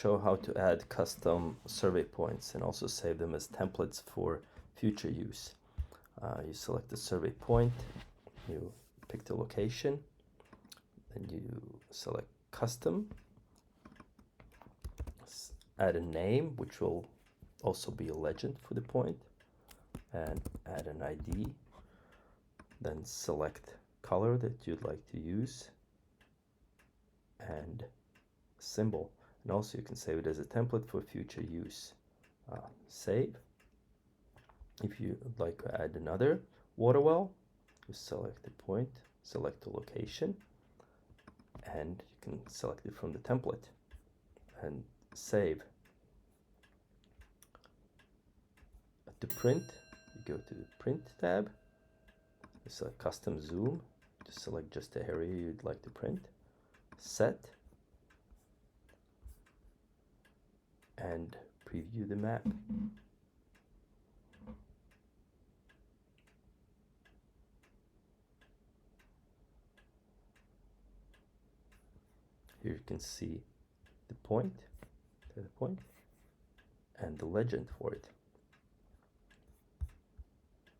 Show how to add custom survey points and also save them as templates for future use. You select the survey point, you pick the location, then you select custom, add a name, which will also be a legend for the point, and add an ID, then select color that you'd like to use, and symbol. And also you can save it as a template for future use. Save. If you would like to add another water well, you select the point, select the location, and you can select it from the template and save. To print, you go to the print tab, you select custom zoom, to select just the area you'd like to print, set, and preview the map. Here you can see the point, and the legend for it.